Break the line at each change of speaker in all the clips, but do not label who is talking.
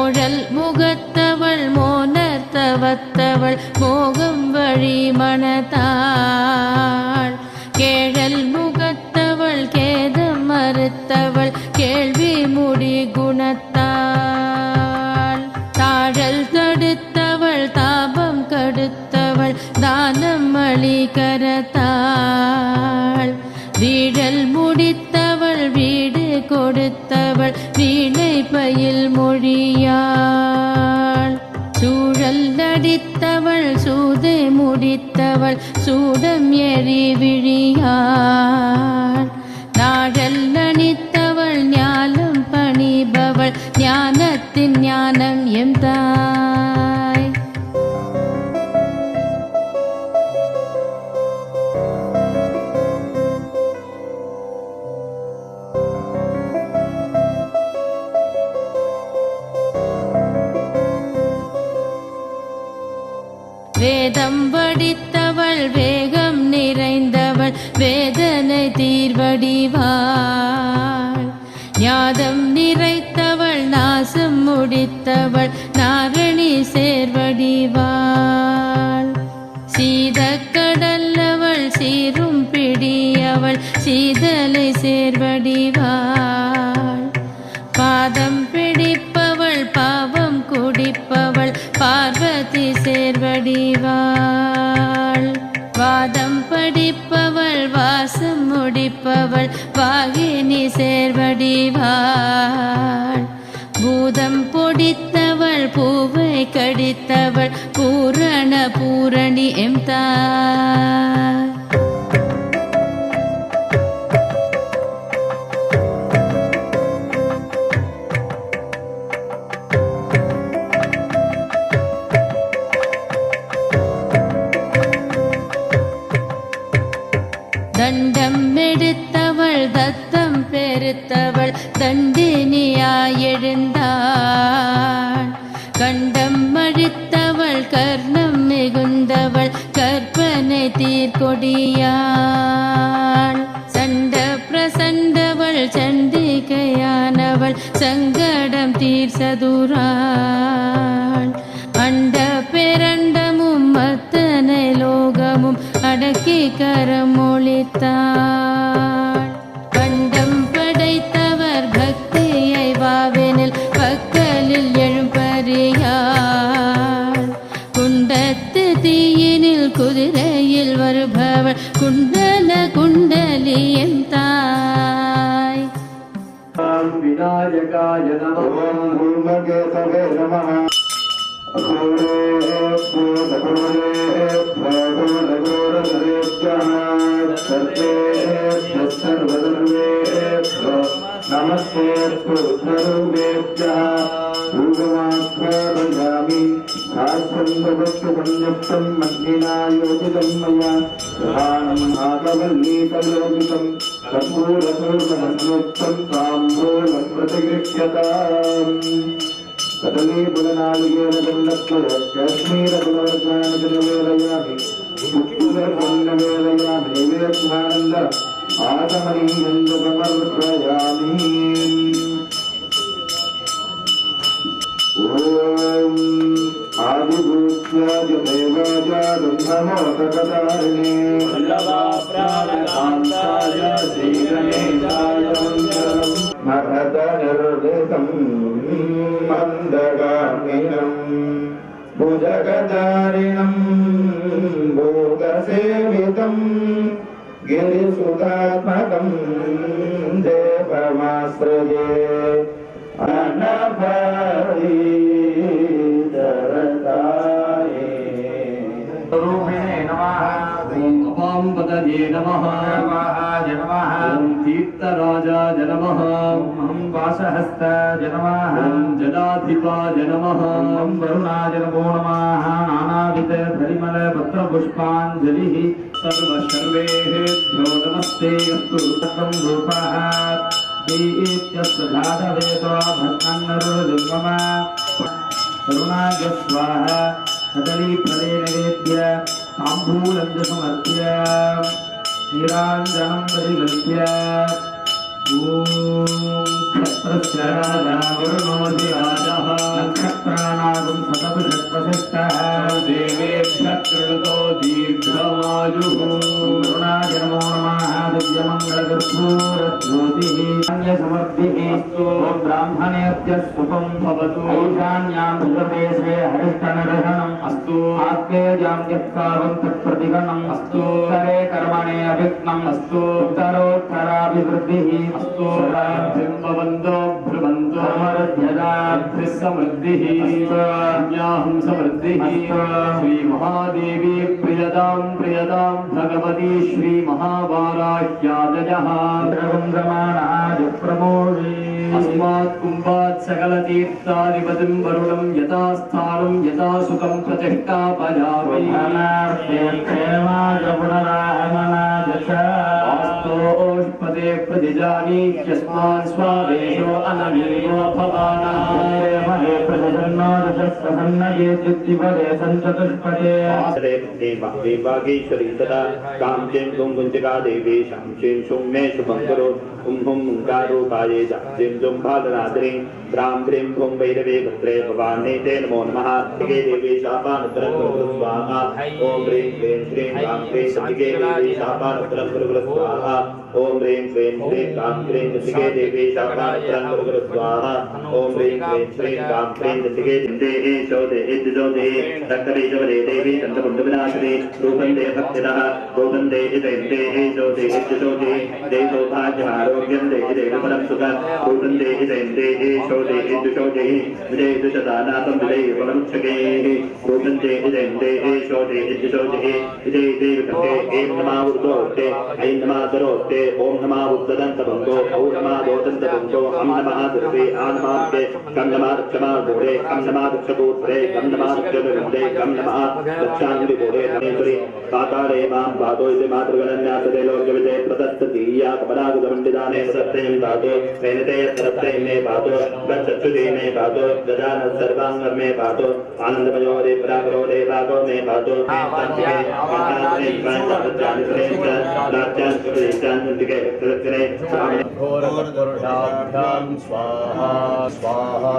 மோழல் முகத்தவள் மோனர்த்தவத்தவள் மோகம் வழி மனத்தாள் கேழல் முகத்தவள் கேதம் மறுத்தவள் கேள்வி முடி குணத்தாள் தாழல் தடுத்தவள் தாபம் கடுத்தவள் தானம் மளி கரத்தாள் வீழல் முடித்தவள் வீடு கொடுத்தவள் வீணை பயில் மொழியாள் சூழல் நடித்தவள் சூதை முடித்தவள் சூடம் எரி விழியாள் நாடல் நனித்தவள் ஞானம் பணிபவள் ஞானத்தின் ஞானம் எம் தாய். வேதம் படித்தவள் வேகம் நிறைந்தவள் வேதனை தீர்வடிவாள் ஞானம் நிறைத்தவள் நாசம் முடித்தவள் நாரணி சேர்வடிவாள் சீதக்கடல்லவள் சீரும் பிடியவள் சீதலை சேர்வடிவாள் பாதம் பிடிப்பவள் பாவம் குடிப்பவள் பார்வதி சேர்வடிவாள் வாதம் படிப்பவள் வாசம் முடிப்பவள் வாகினி சேர்வடிவாள் பூதம் பொடித்தவள் பூவை கடித்தவள் பூரண பூரணி எம் தாய். தண்டம் எடுத்தவள் தத்தம் பெருத்தவள் தண்டினியாய் எழுந்தாள் கண்டம் அழித்தவள் கர்ணம் மிகுந்தவள் கற்பனை தீர்கொடியாள் சண்ட பிரசண்டவள் சண்டிகையானவள் சங்கடம் தீர் சதுராள் அண்ட பேரண்டமும் அத்தனை லோகமும் அடக்கி கரமொழித்தாள் கண்டம் படைத்தவர் பக்தியை வாவெனில் பக்கலில் எழும்பறியாள் குண்டத்து தீயினில் குதிரையில் வருபவள் குண்டல குண்டலி என் தாய்.
விநாயகாய நமः. பூமகேசவே நமः. नमस्ते स्वरूपेभ्यः पूर्वमाख्यापयामि शास्त्रं मन्दिना योजितं मया प्रधानम् आगवल्लीकयोजितं कर्पूरपूर्वमन्योक्तं ताम्बूलं प्रतिगृह्यताम् कदली बुलनालिगेरदल्लत्वय काश्मीरबुलवर्गानजलवेलयामि मुक्तिदर्पन्नवेलयामि नैवेद्यानन्द आगमनीयन्दप्रवर्तयामि. ॐ आदिभूत्याय देवाजातं नमोऽतकदारिणे वल्लभाप्राणकान्ताय श्रीगणेशाय मङ्गलम् महदनिर्देशं मन्दगामिनं भुजगधारिणं भोगसेवितं गिरिसुतात्मकं देवमाश्रये अनभारीधरताये स्वरूपिणे नमः. ओम पदये नमः. वाहाय नमः. ओम तीर्थराजाय नमः. ओम वासहस्ताय नमः. ओम जलाधिपाय नमः. ओम वरुणाय नमो नमः. नानाविध परिमल पत्र पुष्पाञ्जलिः सर्वशर्वेभ्यो नमस्ते अस्तु ततं रूपः दीप्यस्वधातवेतो भक्तन्नरुर्जुर्मम करुणाय स्वाहा कदली फले नैवेद्य ताम्बूलं च समर्प्य नीराञ्जनं परिगल्प्य ॐ क्षत्रस्य राजा वरुणो राजः समृद्धिः ॐ ब्राह्मणेभ्यः सुखं भवतु ईशान्यां प्रदेशे हरिष्ठनरहणम् अस्तु आग्नेयां यत्कावं तत्प्रतिगणम् अस्तु उत्तरे कर्मणे अभिघ्नम् अस्तु उत्तरोत्तराभिवृद्धिः अस्तु भवन्तो भ्रुवन्तो समृद्ध्यदाभ्यः समृद्धिः ज्ञाहं समृद्धिः श्रीमहादेवी प्रियतां प्रियतां भगवती श्रीमहावाराह्यादयः अस्मात् कुम्भात् सकलतीर्थाधिपतिं वरुणं यथा स्थानं यथा सुखं प्रतिष्ठापयामि वास्तोष्पदे प्रतिजानीत्यस्मान् स्वादेशो अनवीयो भवानः
देवागेश्वरी तथा कांचीं कुंकुंचिका देवी शांचीं सौम्ये शुभं करोतु हुं ओंकारूपाये जां जुं भालरात्रि द्रां द्रीं भुं वैरवे भद्रे भवानी ते नमो नमः दिगे देवी शापानुत्तरं कुरु स्वाहा ओं ह्रीं क्लीं श्रीं गां क्लीं दिगे देवी शापानुत्तरं कुरु स्वाहा ओं ह्रीं क्लीं श्रीं गां क्लीं दिगे देवी शापानुत्तरं कुरु स्वाहा ओं ह्रीं क्लीं श्रीं गां क्लीं दिगे देहि चौदे इद्दोदे रक्तरे जवरे देवी तन्तमुण्डविनाशिनी रूपं दे भक्तिनः रूपं दे इदैन्दे चौदे इद्दोदे देवो भाग्यमारोग्यं दे देवपरं सुखं रूपं दे इदैन्दे चौदे इद्दोदे विदेशदानातं विदेवपरमुच्चके रूपं दे इदैन्दे चौदे इद्दोदे विदे देवकते एं नमः उर्दोते ऐं नमः करोते ओं नमः उद्दन्तबन्धो औं नमः दोतन्तबन्धो अं नमः दुर्वे आं नमः कं नमः क्षमा गोरे कं नमः क्षगोत्रे कं नमः क्षगोत्रे कं नमः रक्षांगि गोरे धनेश्वरी पाताले मां पादो इति मातृगणन्यासते लोकविदे प्रदत्ततीया कमलागुदमण्डिदाने सत्यं पादो वेनते यत्रत्ते मे पादो गच्छुदे मे पादो गजान सर्वांगं मे पादो आनन्दमयो रे परागरो रे पादो मे पादो सत्ये काताने कांचानि राज्यान् प्रदेशान्तिके कृत्रे घोरपुरुषाभ्यां स्वाहा स्वाहा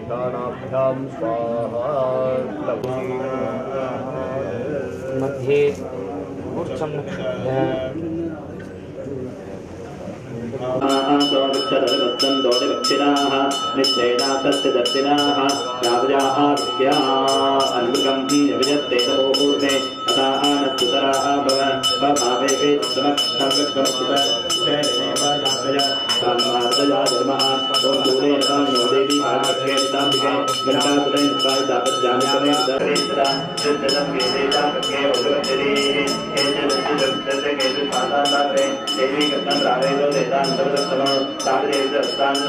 दानाभ्यां स्वाहा
मध्ये ऊर्ध्वं नक्षत्रः
सोदक्षरवत्तं दोडवक्षिणाः निश्चयना सत्यदर्शिनाः यावजाहार्या अन्मृगं यविजत्ते तपोपूर्णे तथा आनस्तुतराः भवे समक्षमक्षुतमार्दया धर्मः ॐ दूरे नो देवी भागक्षेत्राम्बिके घण्टासुरेण प्रायदापज्जामिकमे दरेन्द्रा शुद्धतं वेदेता के उद्वचरी केचन पादातात्रे देवी कृष्णं रावेदो देता सर्वदत्तमो तावदेवदत्तान्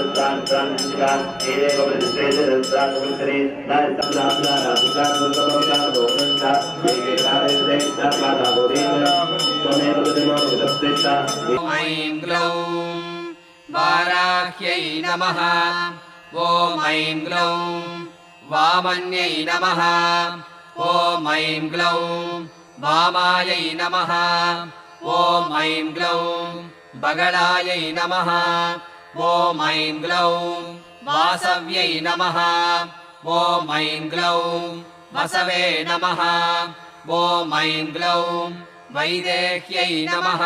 एदेव प्रतिष्ठेतदत्तान् नायसंदाप्ना रासुकात्मकमोगा भोगन्ता एकेतादेवदे तत्माता बोधेन्द्र त्वमेव प्रतिमो निरस्तेष्टा
ऐं ग्लौं वाराह्यै नमः ॐ ऐं ग्लौं वामन्यै नमः ॐ ऐं ग्लौं वामायै नमः ॐ ऐं ग्लौं बगलायै नमः ॐ ऐं ग्लौं वासव्यै नमः ॐ ऐं ग्लौं वसवे नमः ॐ ऐं ग्लौं वैदेह्यै नमः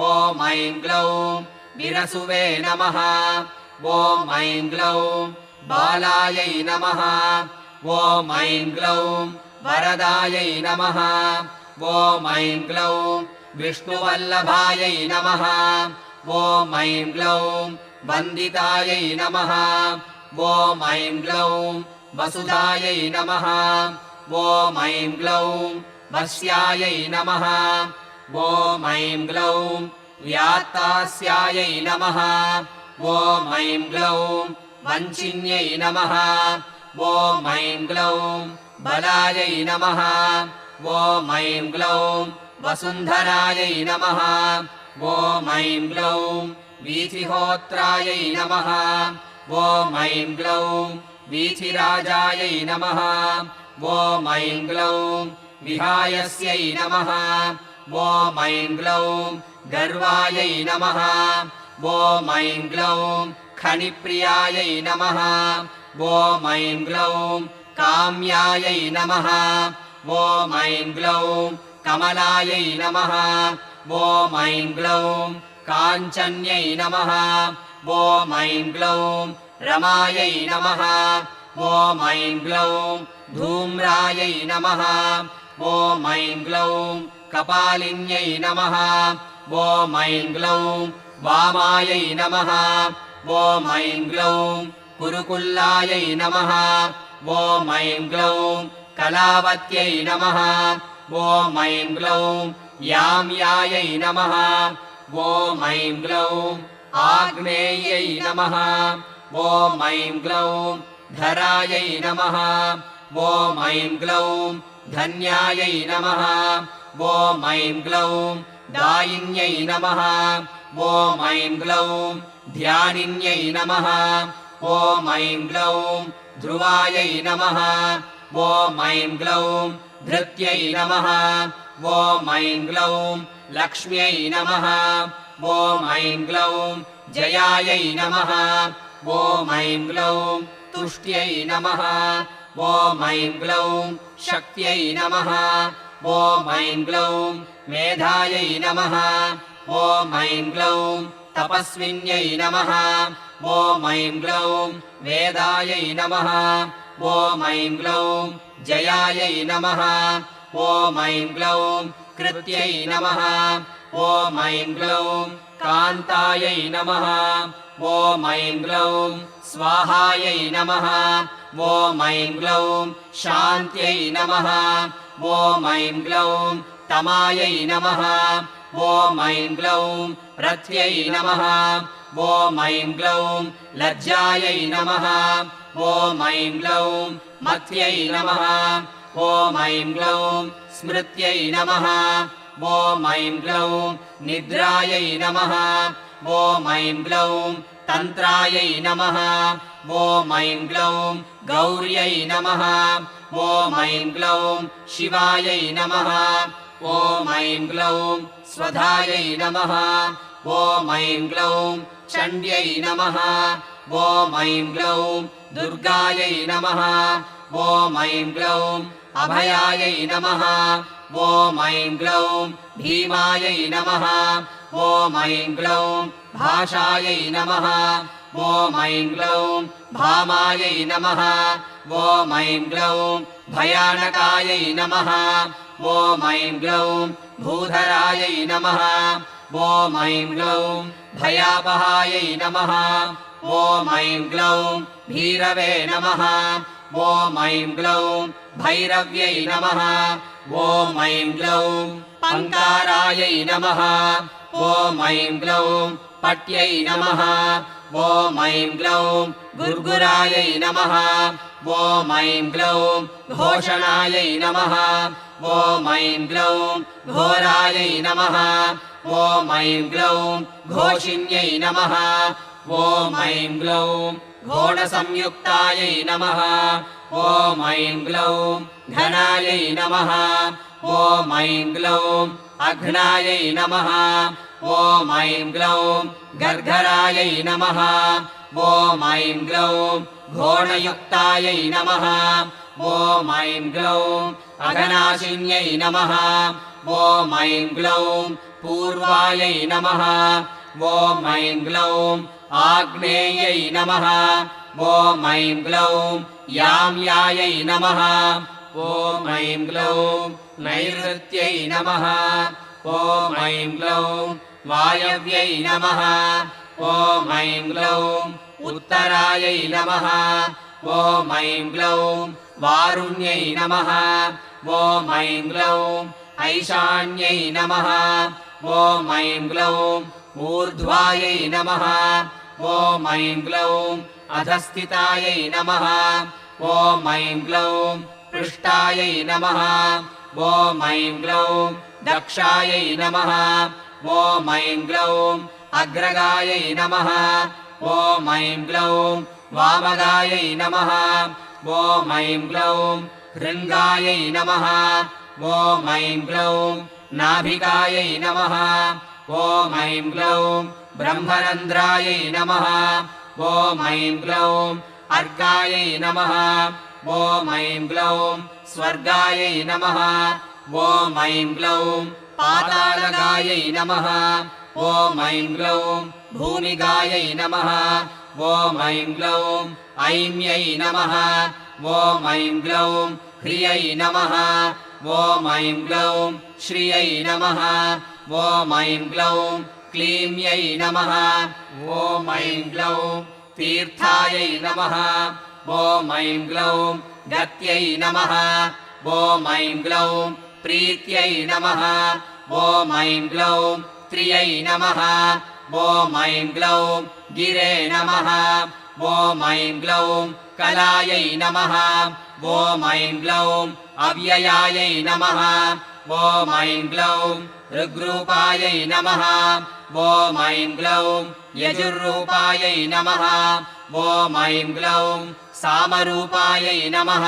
ॐ ऐं ग्लौं विरसुवे नमः ॐ ऐं ग्लौं बालायै नमः ॐ ऐं ग्लौं वरदायै नमः ॐ ऐं ग्लौं विष्णुवल्लभायै नमः ॐ ऐं ग्लौं वन्दितायै नमः ॐ ऐं ग्लौं वसुधायै नमः ॐ ऐं ग्लौं वस्यायै नमः ॐ ऐं ग्लौं व्यात्तास्यायै नमः ॐ ऐं ग्लौं वञ्चिन्यै नमः ॐ ऐं ग्लौं बलायै नमः ॐ ऐं ग्लौं वसुन्धरायै नमः ॐ ऐं ग्लौं वीथिहोत्रायै नमः ॐ ऐं ग्लौं वीथिराजायै नमः ॐ ऐं ग्लौं विहायस्यै नमः ॐ ऐं ग्लौं गर्वायै नमः ॐ ऐं ग्लौं खनिप्रियायै नमः ॐ ऐं ग्लौं काम्यायै नमः ॐ ऐं ग्लौं कमलायै नमः ॐ ऐं ग्लौं काञ्चन्यै नमः ॐ ऐं ग्लौं रमायै नमः ॐ ऐं ग्लौं धूम्रायै नमः ॐ ऐं ग्लौं कपालिन्यै नमः ॐ ऐं ग्लौं वामायै नमः ॐ ऐं ग्लौं कुरुकुल्लायै नमः ॐ ऐं ग्लौं कलावत्यै नमः ॐ ऐं ग्लौं याम्यायै नमः ॐ ऐं ग्लौं आग्नेयै नमः ॐ ऐं ग्लौं धरायै नमः ॐ ऐं ग्लौं धन्यायै नमः ॐ ऐं ग्लौं दायिन्यै नमः ॐ ऐं ग्लौं ध्यानिन्यै नमः ॐ ऐं ग्लौं ध्रुवायै नमः ॐ ऐं ग्लौं धृत्यै नमः ॐ ऐं ग्लौं लक्ष्म्यै नमः ॐ ऐं ग्लौं जयायै नमः ॐ ऐं ग्लौं तुष्ट्यै नमः ॐ ऐं ग्लौं शक्त्यै नमः ॐ ऐं ग्लौं मेधायै नमः ॐ ऐं ग्लौं तपस्विन्यै नमः ॐ ऐं ग्लौं वेदायै नमः ॐ ऐं ग्लौं जयायै नमः ॐ ऐं ग्लौं कृत्यै नमः ॐ ऐं ग्लौं कान्तायै नमः ॐ ऐं ग्लौं स्वाहायै नमः ॐ ऐं ग्लौं शान्त्यै नमः ॐ ऐं ग्लौं तमायै नमः ॐ ऐं ग्लौं रथ्यै नमः ॐ ऐं ग्लौं लज्जायै नमः ॐ ऐं ग्लौं मत्यै नमः ॐ ऐं ग्लौं स्मृत्यै नमः ॐ ऐं ग्लौं निद्रायै नमः ॐ ऐं ग्लौं तन्त्रायै नमः ॐ ऐं ग्लौं गौर्यै नमः ॐ ऐं ग्लौं शिवायै नमः ॐ ऐं ग्लौं स्वधायै नमः ॐ ऐं ग्लौं चण्ड्यै नमः ॐ ऐं ग्लौं दुर्गायै नमः ॐ ऐं ग्लौं अभयायै नमः ॐ ऐं ग्लौं भीमायै नमः ॐ ऐं ग्लौं भाषायै नमः ॐ ऐं ग्लौं भामायै नमः ॐ ऐं ग्लौं भयानकायै नमः ॐ ऐं ग्लौं भूधरायै नमः ॐ ऐं ग्लौं भयापहायै नमः ॐ ऐं ग्लौं भीरवे नमः ॐ ऐं ग्लौं भैरव्यै नमः ॐ ऐं ग्लौं पङ्कारायै नमः ॐ ऐं ग्लौं पट्यै नमः ॐ ऐं ग्लौं गुर्गुरायै नमः ॐ ऐं ग्लौं घोषणायै नमः ॐ ऐं ग्लौं घोरायै नमः ॐ ऐं ग्लौं घोषिन्यै नमः ॐ ऐं ग्लौं घोणसंयुक्तायै नमः ॐ ऐं ग्लौं घनायै नमः ॐ ऐं ग्लौं अघ्नायै नमः ॐ ऐं ग्लौं गर्गरायै नमः ॐ ऐं ग्लौं घोणयुक्तायै नमः ॐ ऐं ग्लौं अघनाशिन्यै नमः ॐ ऐं ग्लौं पूर्वायै नमः ॐ ऐं ग्लौं आग्नेयै नमः ॐ ऐं ग्लौं याम्यायै नमः ॐ ऐं ग्लौं नैऋत्यै नमः ॐ ऐं ग्लौं वायव्यै नमः ॐ ऐं ग्लौं उत्तरायै नमः ॐ ऐं ग्लौं वारुण्यै नमः ॐ ऐं ग्लौं ऐशान्यै नमः ॐ ऐं ग्लौं ऊर्ध्वायै नमः ॐ ऐं ग्लौं अधस्थितायै नमः ॐ ऐं ग्लौं पृष्ठायै नमः ॐ ऐं ग्लौं दक्षायै नमः ॐ ऐं ग्लौं अग्रगायै नमः ॐ ऐं ग्लौं वामगायै नमः ॐ ऐं ग्लौं हृङ्गायै नमः ॐ ऐं ग्लौं नाभिकायै नमः ॐ ऐं ग्लौं ब्रह्मरन्ध्रायै नमः ॐ ऐं ग्लौं अर्कायै नमः ॐ ऐं ग्लौं स्वर्गायै नमः ॐ ऐं ग्लौं पातालगायै नमः ॐ ऐं ग्लौं भूमिगायै नमः ॐ ऐं ग्लौं ऐम्यै नमः ॐ ऐं ग्लौं ह्रियै नमः ॐ ऐं ग्लौं श्रियै नमः ॐ ऐं ग्लौं क्लीम्यै नमः ॐ ऐं ग्लौं तीर्थायै नमः ॐ ऐं ग्लौं गत्यै नमः ॐ ऐं ग्लौं प्रीत्यै नमः ॐ ऐं ग्लौं त्रियै नमः ॐ ऐं ग्लौं गिरे नमः ॐ ऐं ग्लौं कलायै नमः ॐ ऐं ग्लौं अव्ययायै नमः ॐ ऐं ग्लौं ऋग्रूपायै नमः ॐ ऐं ग्लौं यजुर्रूपायै नमः ॐ ऐं ग्लौं सामरूपायै नमः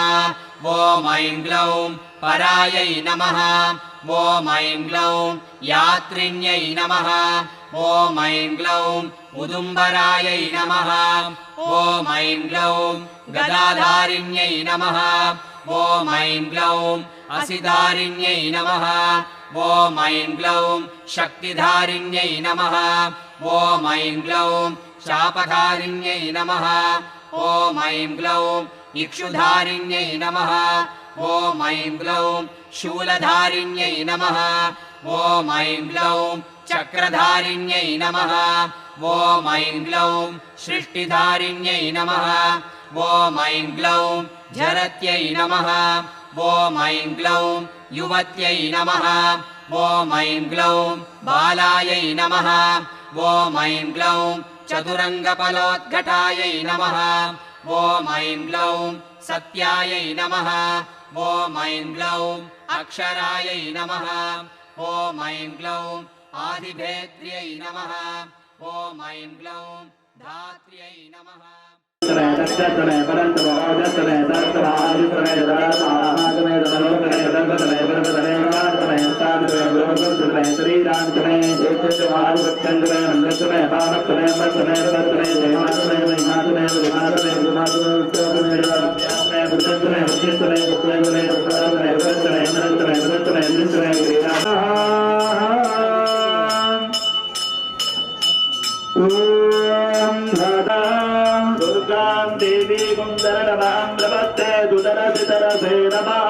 ॐ ऐं ग्लौं परायै नमः ॐ ऐं ग्लौं यात्रिण्यै नमः ॐ ऐं ग्लौं उदुम्बरायै नमः ॐ ऐं ग्लौं गदाधारिण्यै नमः ॐ ऐं ग्लौं असिधारिण्यै नमः ॐ ऐं ग्लौं शक्तिधारिण्यै नमः ॐ ऐं ग्लौं शापधारिण्यै नमः ॐ ऐं ग्लौं इक्षुधारिण्यै नमः ॐ ऐं ग्लौं शूलधारिण्यै नमः ॐ ऐं ग्लौं चक्रधारिण्यै नमः ॐ ऐं ग्लौं सृष्टिधारिण्यै नमः ॐ ऐं ग्लौं झरत्यै नमः ॐ ऐं ग्लौं युवत्यै नमः ॐ ऐं ग्लौं बालायै नमः ॐ ऐं ग्लौं चतुरङ्गफलोद्घटायै नमः ॐ ऐं ग्लौं सत्यायै नमः ॐ ऐं ग्लौं अक्षरायै नमः ॐ ऐं ग्लौं आदिभेद्र्यै नमः ॐ ऐं ग्लौं धात्र्यै नमः
दुर्गां देवी कुन्दरनमां प्रपत्ते दुदरसितरसे नमः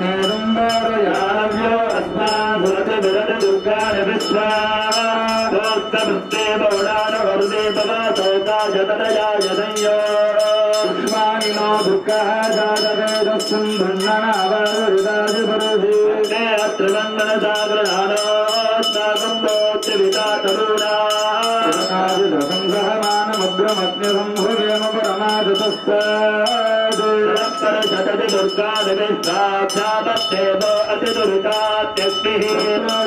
नेरुम्बरयाव्यो अस्मान् सुरति विरति दुर्गाणि विश्वा दोस्तमृत्ते बौडानवरुदे भवतोकाशतनयाय संयो पुष्पाणिनो दुर्गः जातवेदस्सं भण्डनावरुदादिपरुधि ते अत्र वन्दनसागरनानोस्ताकुम्भोच्चविता तरुणा मुद्रमग्निसंभुवेम परमादतस्तादुरपरशतति दुर्गादिविश्वाक्षापत्तेव अतिदुरितात्यग्निः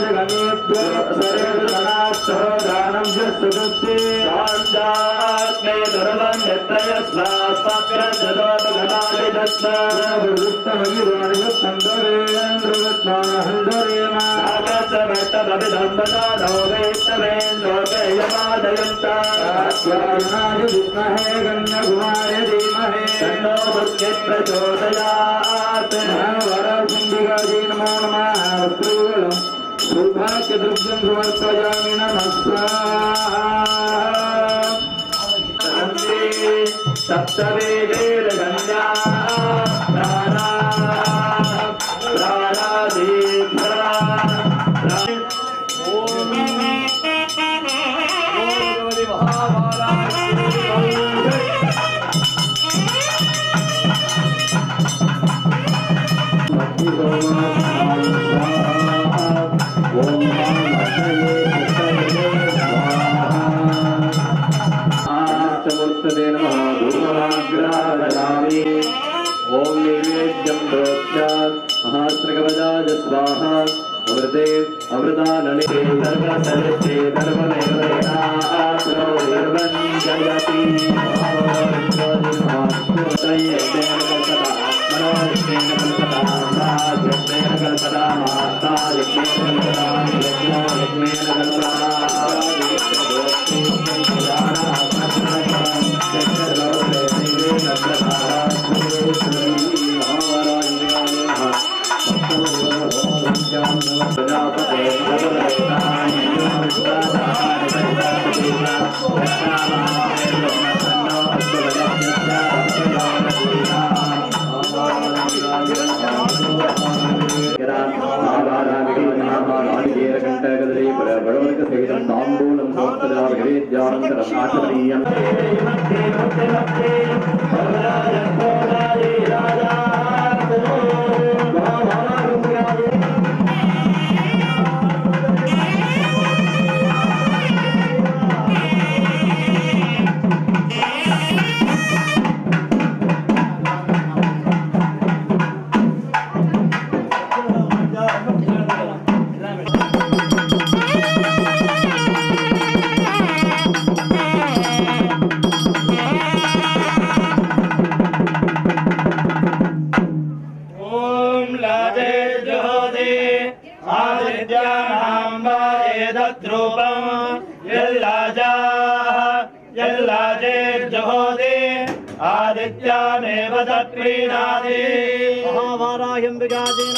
जगमेभ्योऽप्सरेषु गणास्तः दानं यस्सुदस्ये सान्दात्मे सर्वं यत्रयस्वास्मग्रजतोपगणादिदस्मरुस्तमगिरोणियुत्तन्दरेन्द्रवित्मानहन्दरेम आकाशभट्टमभिधम्बता नववेत्तवेन्द्रोपेयमादयन्ता विद्महे कन्याकुमारी धीमहि तन्नो दुर्गे प्रचोदयात् वरसिंहिकाजी नमो नमः श्रीवलं सौभाग्यद्रव्यं समर्पयामि नमः स्वाहा सप्तवेदेर्गण्या प्राणादीक्षरा ओम नैवेद्यं प्रोक्ष्यात् महास्त्रकवचाय स्वाहा अमृते अमृतानने सर्वसर्वे सर्वमेवैनात्रो सर्वं जयति
भगवत सहितं ताम्बूलं समर्पयामि आचरणीयम्
आदित्यामेव तत्प्रीणादि महावाराह्यम्बिकायै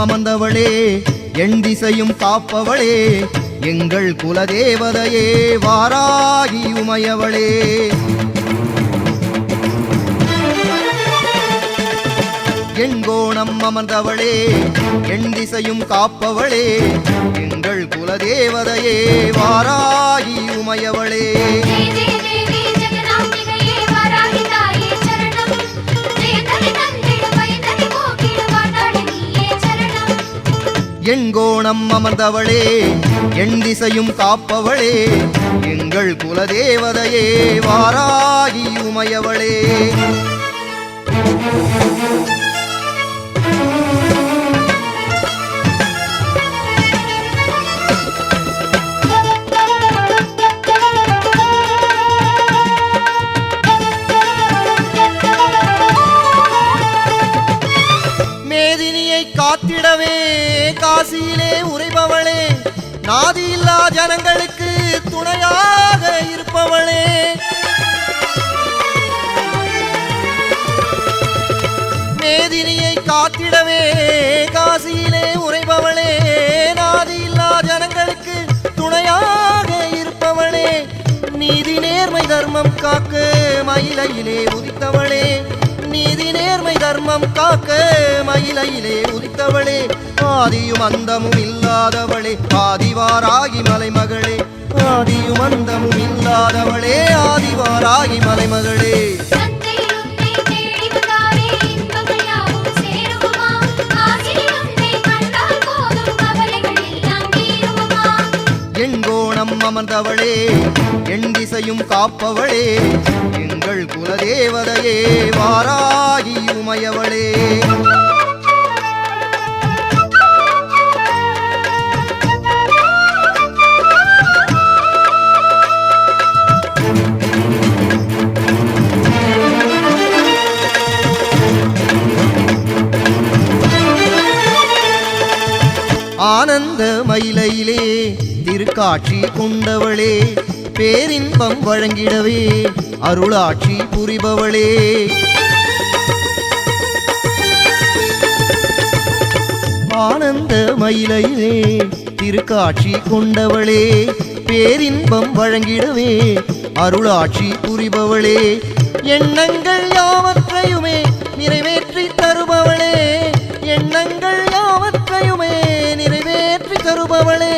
அமர்ந்தவளே எண் திசையும் காப்பவளே எங்கள் குலதேவதையே வாராகி உமையவளே எண்கோணம் அமர்ந்தவளே எண் திசையும் காப்பவளே எங்கள் குலதேவதையே வாராகி உமையவளே எண்கோணம் அமர்ந்தவளே எண் திசையும் காப்பவளே எங்கள் குலதேவதையே வாராகி உமையவளே மேதினியை காத்திடவே காசியிலே உறைபவளே நாதியில்லா ஜனங்களுக்கு துணையாக இருப்பவளே, மேதினியை காத்திடவே காசியிலே உறைபவளே, நாதியில்லா ஜனங்களுக்கு துணையாக இருப்பவளே, நீதி நேர்மை தர்மம் காக்க மயிலையிலே உதித்தவளே, நீதி நேர்மை தர்மம் காக்க மயிலையிலே உதித்தவளே, ஆதியும் அந்தமும் இல்லாதவளே, ஆதிவாராகி மலைமகளே, ஆதியும் அந்தமும் இல்லாதவளே, ஆதிவாராகி மலைமகளே. எண்கோணம் அமர்ந்தவளே, எண் திசையும் காப்பவளே, எங்கள் குலதேவதையே வாராகி உமையவளே. ஆனந்த மயிலையிலே திருக்காட்சி கொண்டவளே, பேரின்பம் வழங்கிடவே அருளாட்சி புரிபவளே, ஆனந்த மயிலையிலே திருக்காட்சி கொண்டவளே, பேரின்பம் வழங்கிடவே அருளாட்சி புரிபவளே, எண்ணங்கள் யாவற்றையுமே நிறைவேற்றி தருபவளே, எண்ணங்கள் யாவற்றையுமே நிறைவேற்றி தருபவளே,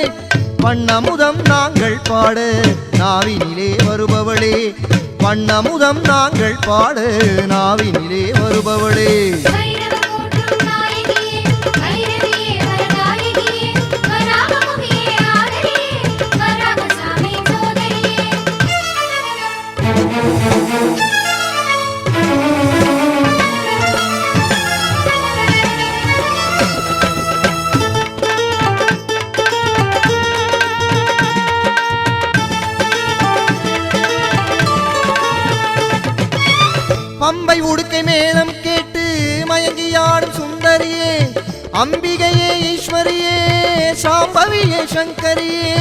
வண்ணமுதம் நாங்கள் பாட நாவினிலே வருபவளே, வண்ணமுதம் நாங்கள் பாட நாவினிலே வருபவளே. பம்பை உடுக்கை மேளம் கேட்டு மயங்கியாடும் சுந்தரியே, அம்பிகையே ஈஸ்வரியே சாம்பவியே சங்கரியே,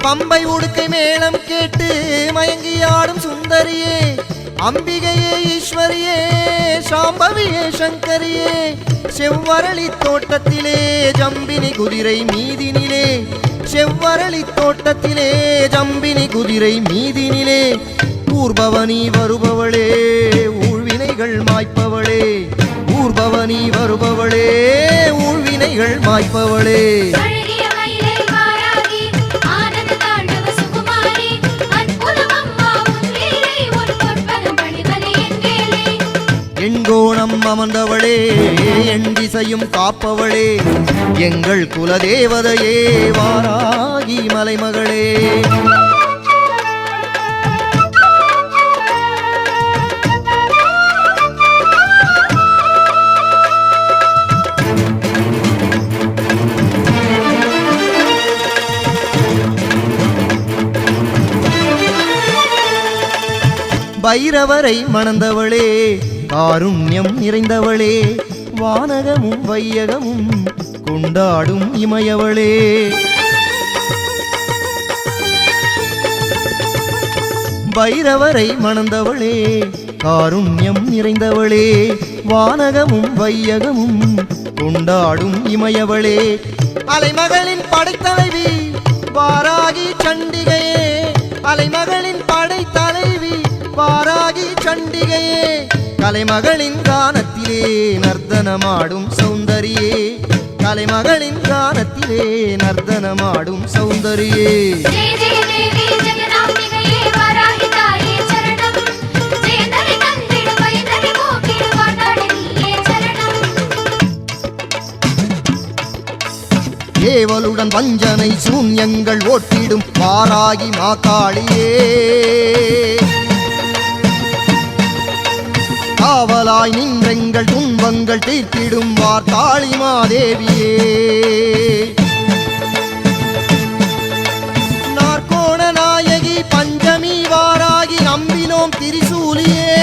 பம்பை உடுக்கை மேளம் கேட்டு மயங்கியாடும் சுந்தரியே, அம்பிகையே ஈஸ்வரியே சாம்பவியே சங்கரியே, செவ்வரளி தோட்டத்திலே ஜம்பினி குதிரை மீதினிலே, செவ்வரளி தோட்டத்திலே ஜம்பினி குதிரை மீதினிலே, ஊர்பவனி வருபவளே ஊழ்வினைகள் மாய்ப்பவளே, ஊர்பவனி வருபவளே ஊழ்வினைகள் மாய்ப்பவளே. எண்கோணம் அமர்ந்தவளே, எண் திசையும் காப்பவளே, எங்கள் குலதேவதையே வாராகி மலைமகளே. பைரவரை மணந்தவளே, காருண்யம் நிறைந்தவளே, வானகமும் வையகமும் கொண்டாடும் இமயவளே, பைரவரை மணந்தவளே, காருண்யம் நிறைந்தவளே, வானகமும் வையகமும் கொண்டாடும் இமயவளே, அலைமகளின் படைத்தலைவி வாராகி சண்டிகையே, அலைமகளின் படைத்தலைவி வாராகி சண்டிகையே, கலைமகளின் கானத்திலே நர்த்தனமாடும் சௌந்தரியே, கலைமகளின் கானத்திலே நர்த்தனமாடும் சௌந்தரியே. ஏவலுடன் வஞ்சனை சூன்யங்கள் ஓட்டிடும் வாராகி மாகாளியே, காவலாய் நின்றெங்கள் துன்பங்கள் தீர்த்திடும் வார்த்தாளி மாதேவியே, நாற்கோண நாயகி பஞ்சமி வாராகி நம்பினோம் திரிசூலியே,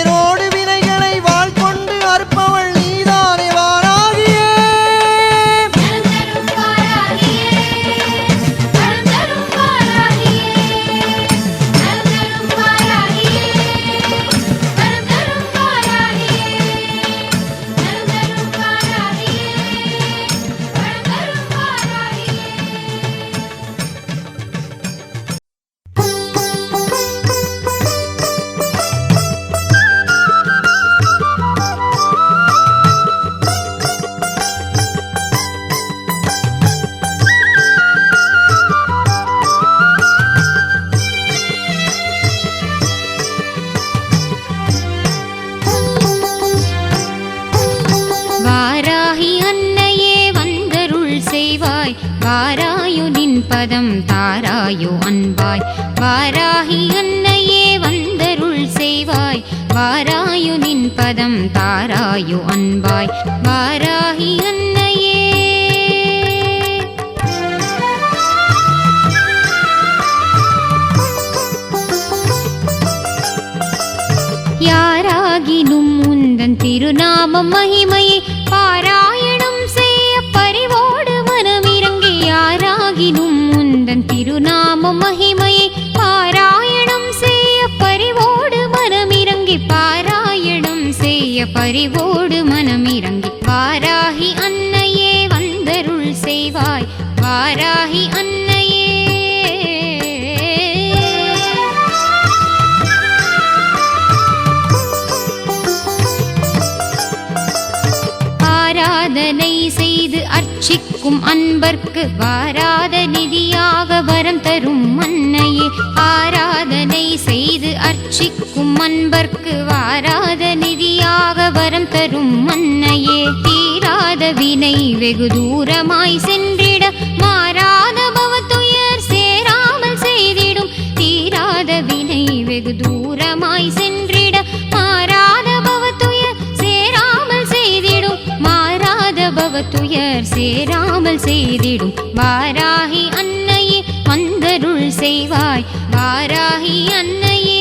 ரோடு வினைகளை வாழ் கொண்டு அற்பவள் நீதானே வாராகியே.
வாராயு நின் பதம் தாராயோ அன்பாய் வாராகி அன்னையே வந்தருள் செய்வாய் வாராயு நின் பதம் தாராயோ அன்பாய் வாராகி அன்னையே யாராகினும் உந்தன் திருநாமம் மகிமையை பாராயணம் செய்ய பரிவோடு மனமிறங்கி யாராகினும் உந்தன் திருநாமம் மகிமையை பாராயணம் செய்ய பரிவோடு மனமிறங்கி பாராயணம் செய்ய பரிவோடு மனமிறங்கி வாராகி அன்னையே வந்தருள் செய்வாய் வாராகி அன்னையே ஆராதனை செய்து அர்ச்சிக்கும் அன்பர்க்கு வாராத நிதியாக வரம் தரும் அன்னையே ஆராதனை செய்து அர்ச்சிக்கும் அன்பர்க்கு வாராத நிதியாக வரம் தரும் அன்னையே தீராத வினை வெகு தூரமாய் சென்றிட மாறாத பவத்துயர் சேராமல் செய்திடும் தீராத வினை வெகு தூரமாய் சென்றிட மாறாத பவத்துயர் சேராமல் செய்திடும் மாறாத பவத்துயர் சேராமல் செய்திடும் வாராகி அன்னையே வந்தருள் செய்வாய் வாராகி அன்னையே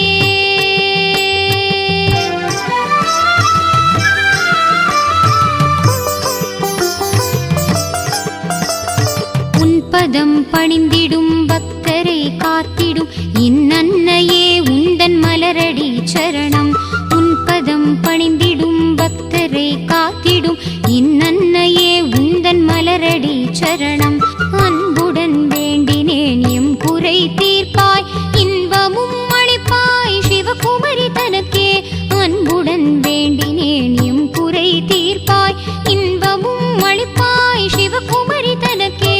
பதம் பணிந்திடும் பக்தரை காத்திடும் இன்னன்னையே உந்தன் மலரடி சரணம் உன் பதம் பணிந்திடும் பக்தரை காத்திடும் இன்னன்னையே உந்தன் மலரடி சரணம் அன்புடன் வேண்டினேன் எம் குறை தீர்ப்பாய் இன்பமும் அளிப்பாய் சிவகுமரி தனக்கே அன்புடன் வேண்டினேன் எம் குறை தீர்ப்பாய் இன்பமும் அளிப்பாய் சிவகுமரி தனக்கே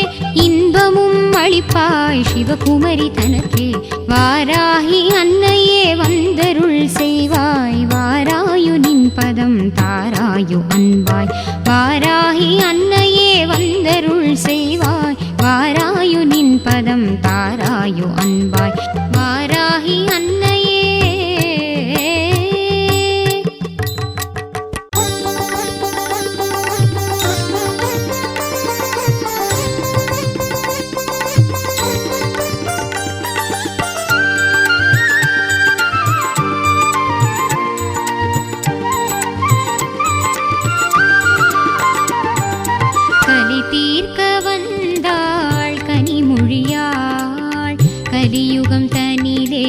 இன்பமும் அளிப்பாய் சிவகுமரி தனக்கே வாராகி அன்னையே வந்தருள் செய்வாய் வாராயு நின் பதம் தாராயு அன்பாய் வாராகி அன்னையே வந்தருள் செய்வாய் வாராயு நின் பதம் தாராயு அன்பாய் வாராகி அன்னையே தீர்க்க வந்தாள் கனிமொழியாள் கலியுகம் தனிலே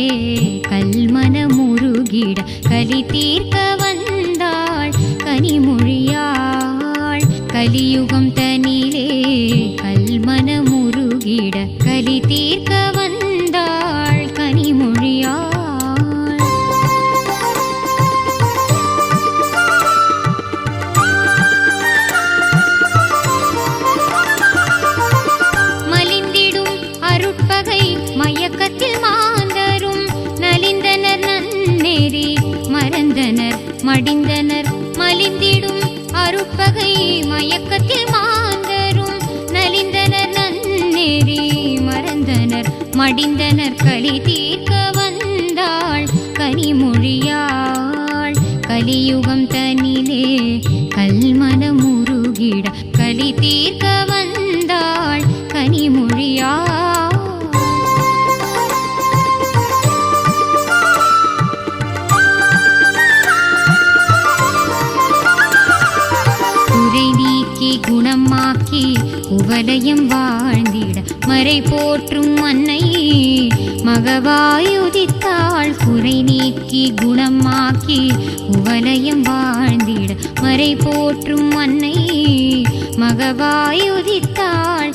கல்மன முருகிட கலி தீர்க்க வந்தாள் கனிமொழியாள் கலியுகம் தனிலே கல்மன முருகிட கலி தீர்க்க வந்தாள் கனிமொழியாள் மயக்கத்தில் மாந்தரும் நலிந்தனர் நன்னேறி மறந்தனர் மடிந்தனர் மலிந்திடும் அருட்பகை மயக்கத்தில் மாந்தரும் நலிந்தனர் நன்னேறி மறந்தனர் மடிந்தனர் களி தீர்க்க வந்தாள் கனிமொழியாள் கலியுகம் தனிலே கல்மன முருகிட களி தீர்க்க வந்தாள் கனிமொழியாள் குணமாக்கி உவலயம் வாழ்ந்திட மறை போற்றும் அன்னை மகவாயுதித்தாள் குறை நீக்கி குணமாக்கி உவலயம் வாழ்ந்திட மறை போற்றும் அன்னை மகவாயுதித்தாள்